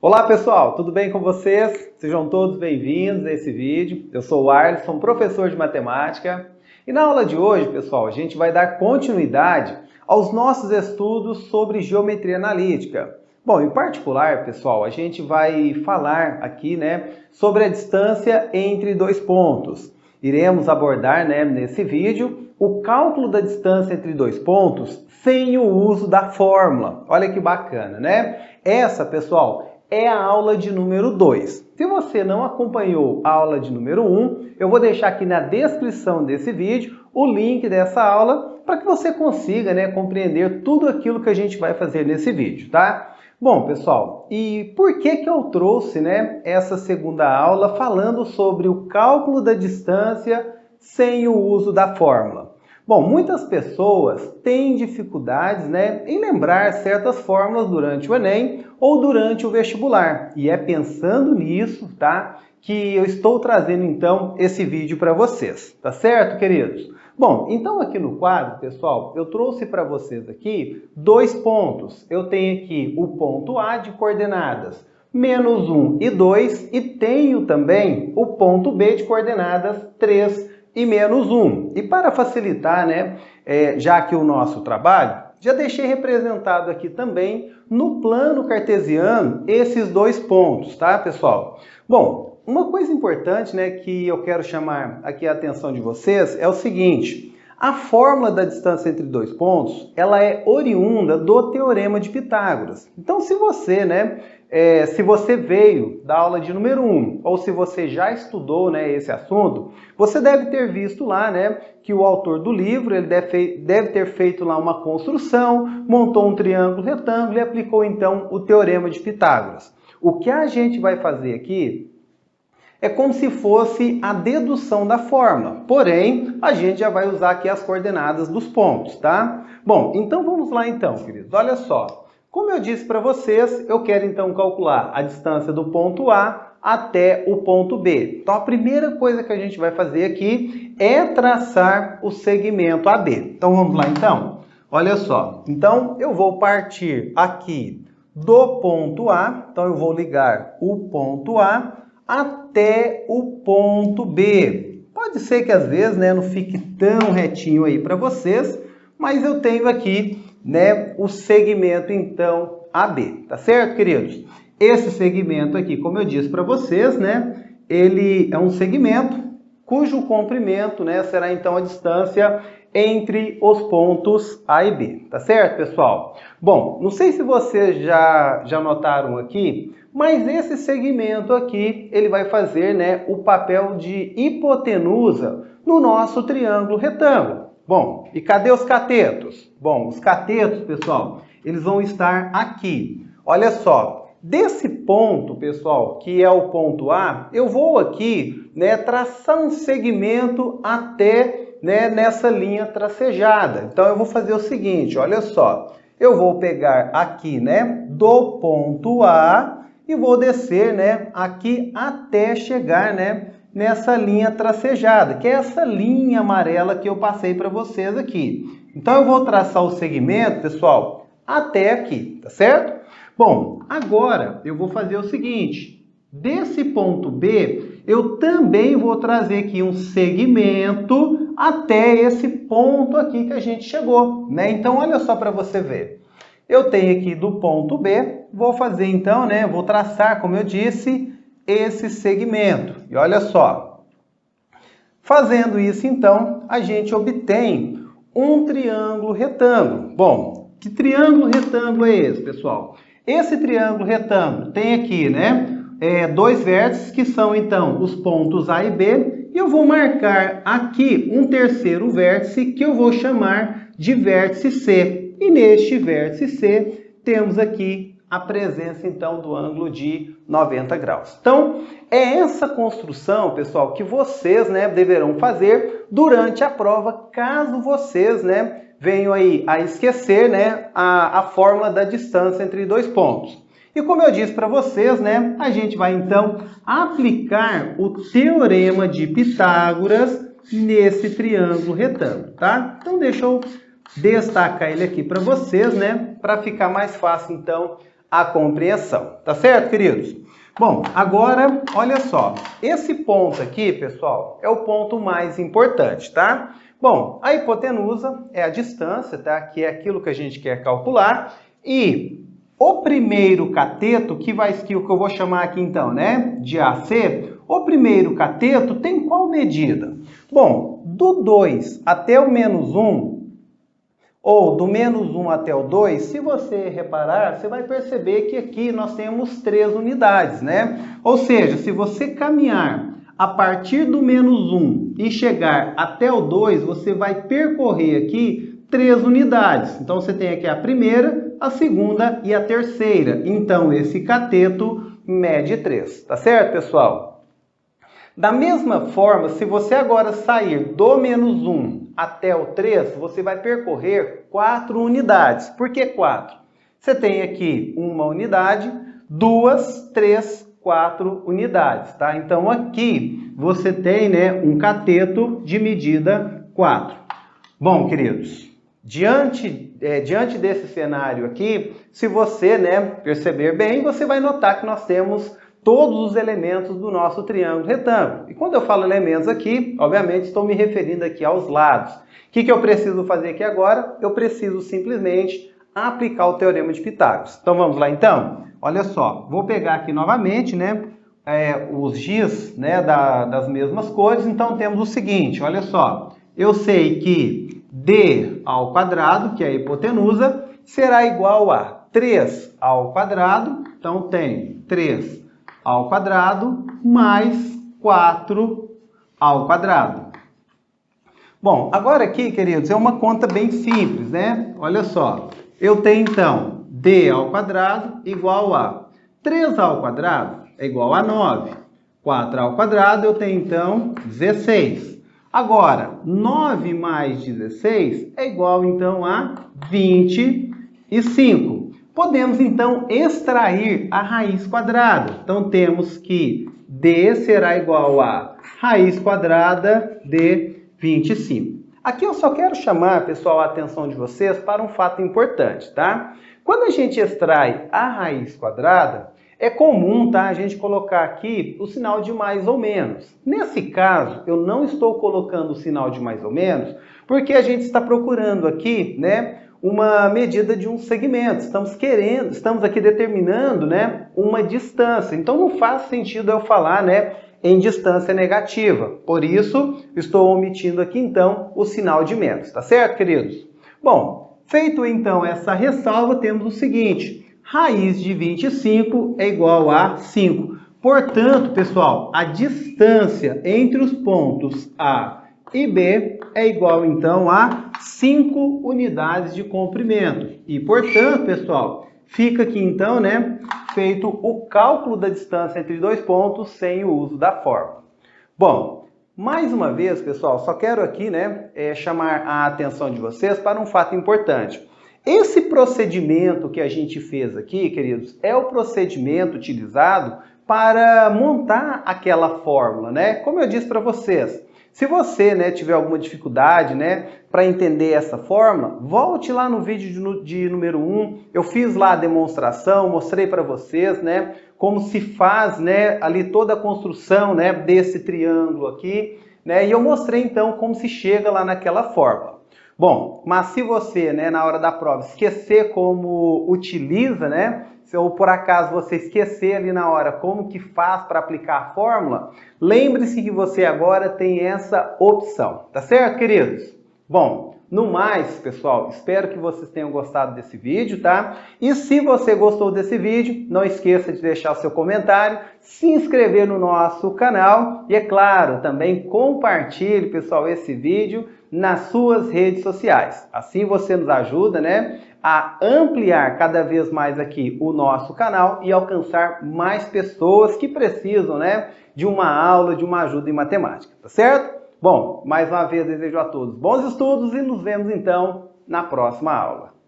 Olá pessoal, tudo bem com vocês? Sejam todos bem-vindos a esse vídeo. Eu sou o Alisson, professor de matemática. E na aula de hoje, pessoal, a gente vai dar continuidade aos nossos estudos sobre geometria analítica. Bom, em particular, pessoal, a gente vai falar aqui, sobre a distância entre dois pontos. Iremos abordar, nesse vídeo, o cálculo da distância entre dois pontos sem o uso da fórmula. Olha que bacana, né? Essa, pessoal, é a aula de número 2. Se você não acompanhou a aula de número 1, eu vou deixar aqui na descrição desse vídeo o link dessa aula para que você consiga, compreender tudo aquilo que a gente vai fazer nesse vídeo, tá? Bom, pessoal, e por que eu trouxe, essa segunda aula falando sobre o cálculo da distância sem o uso da fórmula? Bom, muitas pessoas têm dificuldades, em lembrar certas fórmulas durante o Enem ou durante o vestibular. E é pensando nisso, tá, que eu estou trazendo então esse vídeo para vocês. Tá certo, queridos? Bom, então aqui no quadro, pessoal, eu trouxe para vocês aqui dois pontos. Eu tenho aqui o ponto A de coordenadas menos 1 e 2 e tenho também o ponto B de coordenadas 3 e menos 1. E para facilitar, já aqui o nosso trabalho, já deixei representado aqui também no plano cartesiano esses dois pontos, tá, pessoal? Bom, uma coisa importante, que eu quero chamar aqui a atenção de vocês é o seguinte: a fórmula da distância entre dois pontos, ela é oriunda do Teorema de Pitágoras. Então, se você veio da aula de número 1, ou se você já estudou, esse assunto, você deve ter visto lá, que o autor do livro ele deve ter feito lá uma construção, montou um triângulo retângulo e aplicou então o Teorema de Pitágoras. O que a gente vai fazer aqui é como se fosse a dedução da fórmula, porém, a gente já vai usar aqui as coordenadas dos pontos, tá? Bom, então vamos lá então, queridos. Olha só, como eu disse para vocês, eu quero então calcular a distância do ponto A até o ponto B. Então, a primeira coisa que a gente vai fazer aqui é traçar o segmento AB. Então, vamos lá então? Olha só, então eu vou partir aqui do ponto A, então eu vou ligar o ponto A até o ponto B. Pode ser que às vezes não fique tão retinho aí para vocês, mas eu tenho aqui o segmento então AB, tá certo, queridos? Esse segmento aqui, como eu disse para vocês, ele é um segmento cujo comprimento, será então a distância entre os pontos A e B, tá certo, pessoal? Bom, não sei se vocês já notaram aqui, mas esse segmento aqui, ele vai fazer, o papel de hipotenusa no nosso triângulo retângulo. Bom, e cadê os catetos? Bom, os catetos, pessoal, eles vão estar aqui. Olha só, desse ponto, pessoal, que é o ponto A, eu vou aqui, traçar um segmento até, nessa linha tracejada. Então, eu vou fazer o seguinte, olha só. Eu vou pegar aqui, do ponto A e vou descer, aqui até chegar, nessa linha tracejada, que é essa linha amarela que eu passei para vocês aqui. Então, eu vou traçar o segmento, pessoal, até aqui, tá certo? Bom, agora eu vou fazer o seguinte, desse ponto B, eu também vou trazer aqui um segmento até esse ponto aqui que a gente chegou, Então, olha só para você ver. Eu tenho aqui do ponto B, vou fazer então, vou traçar, como eu disse, esse segmento. E olha só, fazendo isso então, a gente obtém um triângulo retângulo. Bom, que triângulo retângulo é esse, pessoal? Esse triângulo retângulo tem aqui, dois vértices que são então os pontos A e B. E eu vou marcar aqui um terceiro vértice que eu vou chamar de vértice C. E neste vértice C, temos aqui a presença, então, do ângulo de 90 graus. Então, é essa construção, pessoal, que vocês, deverão fazer durante a prova, caso vocês, venham aí a esquecer, a fórmula da distância entre dois pontos. E como eu disse para vocês, a gente vai, então, aplicar o Teorema de Pitágoras nesse triângulo retângulo, tá? Então, deixa eu destacar ele aqui para vocês, para ficar mais fácil, então, a compreensão. Tá certo, queridos? Bom, agora, olha só. Esse ponto aqui, pessoal, é o ponto mais importante, tá? Bom, a hipotenusa é a distância, tá? Que é aquilo que a gente quer calcular. E o primeiro cateto, que eu vou chamar aqui então, né? De AC, o primeiro cateto tem qual medida? Bom, do 2 até o menos 1, ou do menos 1 até o 2, se você reparar, você vai perceber que aqui nós temos 3 unidades, né? Ou seja, se você caminhar a partir do menos 1 e chegar até o 2, você vai percorrer aqui 3 unidades. Então, você tem aqui a primeira, a segunda e a terceira. Então, esse cateto mede 3. Tá certo, pessoal? Da mesma forma, se você agora sair do menos 1 até o 3, você vai percorrer 4 unidades. Por que 4? Você tem aqui uma unidade, 2, 3, 4 unidades, tá? Então, aqui você tem, né, um cateto de medida 4. Bom, queridos, diante desse cenário aqui, se você, né, perceber bem, você vai notar que nós temos todos os elementos do nosso triângulo retângulo. E quando eu falo elementos aqui, obviamente estou me referindo aqui aos lados. O que eu preciso fazer aqui agora? Eu preciso simplesmente aplicar o Teorema de Pitágoras. Então vamos lá então? Olha só, vou pegar aqui novamente, né, os giz, né, das mesmas cores. Então temos o seguinte, olha só. Eu sei que d ao quadrado, que é a hipotenusa, será igual a 3 ao quadrado. Então tem 3 ao quadrado mais 4 ao quadrado. Bom, agora aqui, queridos, é uma conta bem simples, né? Olha só, eu tenho então d ao quadrado igual a 3 ao quadrado é igual a 9. 4 ao quadrado eu tenho então 16. Agora, 9 mais 16 é igual então a 25. Podemos, então, extrair a raiz quadrada. Então, temos que d será igual a raiz quadrada de 25. Aqui eu só quero chamar, pessoal, a atenção de vocês para um fato importante, tá? Quando a gente extrai a raiz quadrada, é comum, tá, a gente colocar aqui o sinal de mais ou menos. Nesse caso, eu não estou colocando o sinal de mais ou menos, porque a gente está procurando aqui, né, uma medida de um segmento. Estamos aqui determinando, né, uma distância. Então não faz sentido eu falar, né, em distância negativa. Por isso, estou omitindo aqui então o sinal de menos, tá certo, queridos? Bom, feito então essa ressalva, temos o seguinte: raiz de 25 é igual a 5. Portanto, pessoal, a distância entre os pontos A e B é igual, então, a 5 unidades de comprimento. E, portanto, pessoal, fica aqui, então, né, feito o cálculo da distância entre dois pontos sem o uso da fórmula. Bom, mais uma vez, pessoal, só quero aqui, né, chamar a atenção de vocês para um fato importante. Esse procedimento que a gente fez aqui, queridos, é o procedimento utilizado para montar aquela fórmula, né? Como eu disse para vocês, se você, né, tiver alguma dificuldade, né, para entender essa fórmula, volte lá no vídeo de número 1. Eu fiz lá a demonstração, mostrei para vocês, né, como se faz, né, ali toda a construção, né, desse triângulo aqui, né, e eu mostrei então como se chega lá naquela fórmula. Bom, mas se você, né, na hora da prova esquecer como utiliza, né, ou por acaso você esquecer ali na hora como que faz para aplicar a fórmula, lembre-se que você agora tem essa opção, tá certo, queridos? Bom, no mais, pessoal, espero que vocês tenham gostado desse vídeo, tá? E se você gostou desse vídeo, não esqueça de deixar o seu comentário, se inscrever no nosso canal e, é claro, também compartilhe, pessoal, esse vídeo nas suas redes sociais. Assim você nos ajuda, né, a ampliar cada vez mais aqui o nosso canal e alcançar mais pessoas que precisam, né, de uma aula, de uma ajuda em matemática, tá certo? Bom, mais uma vez desejo a todos bons estudos e nos vemos então na próxima aula.